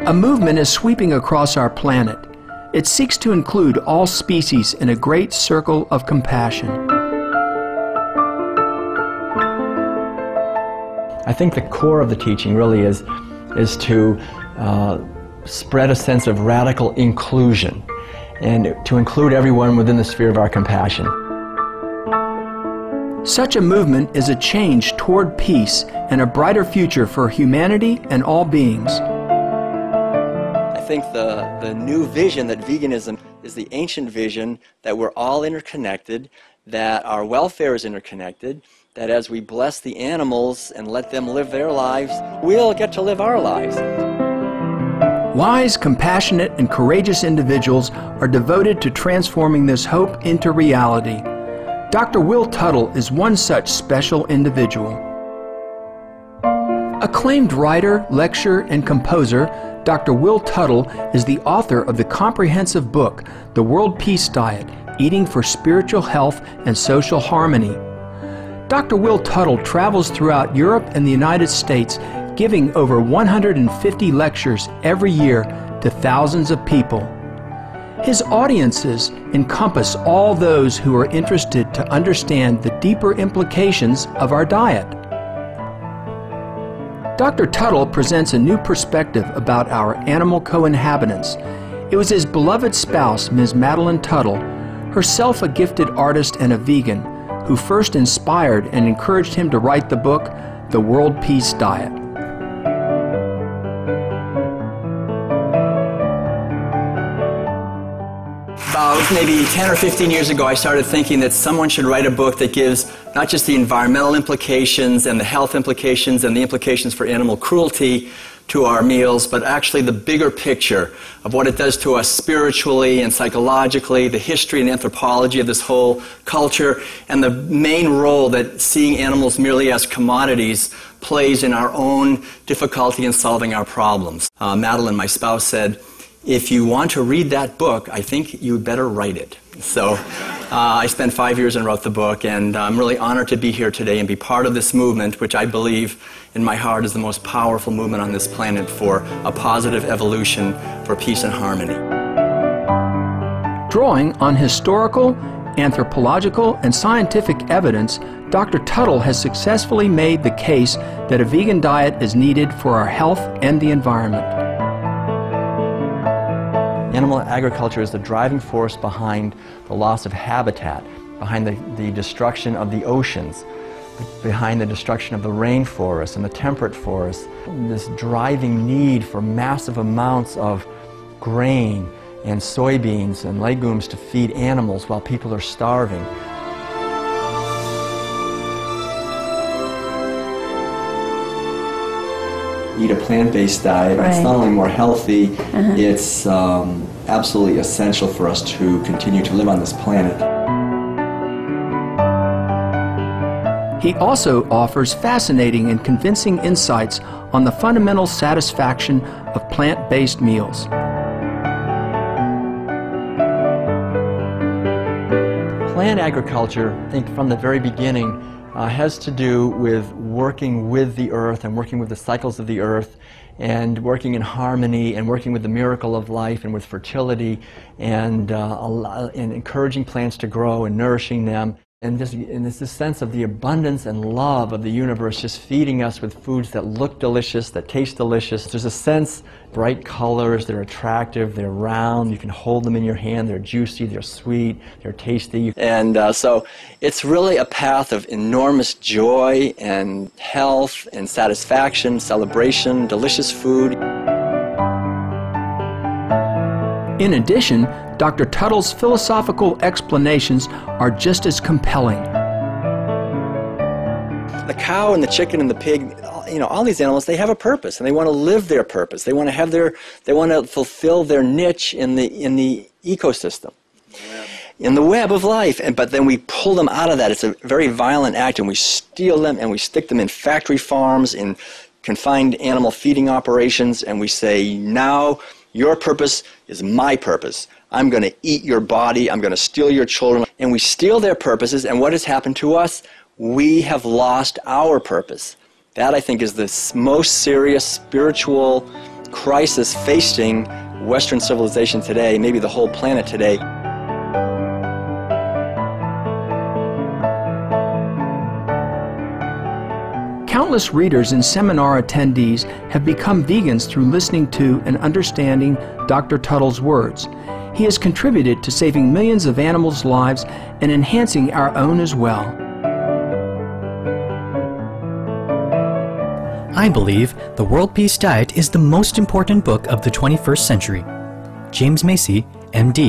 A movement is sweeping across our planet. It seeks to include all species in a great circle of compassion. I think the core of the teaching really is to spread a sense of radical inclusion and to include everyone within the sphere of our compassion. Such a movement is a change toward peace and a brighter future for humanity and all beings. I think the new vision that veganism is the ancient vision that we're all interconnected, that our welfare is interconnected, that as we bless the animals and let them live their lives, we'll get to live our lives. Wise, compassionate, and courageous individuals are devoted to transforming this hope into reality. Dr. Will Tuttle is one such special individual. Acclaimed writer, lecturer, and composer, Dr. Will Tuttle is the author of the comprehensive book, The World Peace Diet, Eating for Spiritual Health and Social Harmony. Dr. Will Tuttle travels throughout Europe and the United States, giving over 150 lectures every year to thousands of people. His audiences encompass all those who are interested to understand the deeper implications of our diet. Dr. Tuttle presents a new perspective about our animal co-inhabitants. It was his beloved spouse, Ms. Madeline Tuttle, herself a gifted artist and a vegan, who first inspired and encouraged him to write the book, The World Peace Diet. About maybe 10 or 15 years ago, I started thinking that someone should write a book that gives not just the environmental implications and the health implications and the implications for animal cruelty to our meals, but actually the bigger picture of what it does to us spiritually and psychologically, the history and anthropology of this whole culture, and the main role that seeing animals merely as commodities plays in our own difficulty in solving our problems. Madeline, my spouse, said, "If you want to read that book, I think you better write it." So I spent 5 years and wrote the book, and I'm really honored to be here today and be part of this movement, which I believe in my heart is the most powerful movement on this planet for a positive evolution for peace and harmony. Drawing on historical, anthropological, and scientific evidence, Dr. Tuttle has successfully made the case that a vegan diet is needed for our health and the environment. Animal agriculture is the driving force behind the loss of habitat, behind the destruction of the oceans, behind the destruction of the rainforests and the temperate forests. This driving need for massive amounts of grain and soybeans and legumes to feed animals while people are starving. Eat a plant-based diet. Right. It's not only more healthy, it's absolutely essential for us to continue to live on this planet. He also offers fascinating and convincing insights on the fundamental satisfaction of plant-based meals. Plant agriculture, I think from the very beginning, has to do with working with the earth and working with the cycles of the earth and working in harmony and working with the miracle of life and with fertility and encouraging plants to grow and nourishing them. And there's this sense of the abundance and love of the universe just feeding us with foods that look delicious, that taste delicious. There's a sense, bright colors, they're attractive, they're round, you can hold them in your hand, they're juicy, they're sweet, they're tasty. And so it's really a path of enormous joy and health and satisfaction, celebration, delicious food. In addition, Dr. Tuttle's philosophical explanations are just as compelling. The cow and the chicken and the pig, you know, all these animals, they have a purpose and they want to live their purpose. They want to fulfill their niche in the ecosystem, in the web of life. But then we pull them out of that. It's a very violent act, and we steal them and we stick them in factory farms, in confined animal feeding operations, and we say, now your purpose is my purpose. I'm going to eat your body. I'm going to steal your children. And we steal their purposes, and what has happened to us? We have lost our purpose. That, I think, is the most serious spiritual crisis facing Western civilization today, maybe the whole planet today. Countless readers and seminar attendees have become vegans through listening to and understanding Dr. Tuttle's words. He has contributed to saving millions of animals' lives and enhancing our own as well. I believe The World Peace Diet is the most important book of the 21st century. James Macy, MD.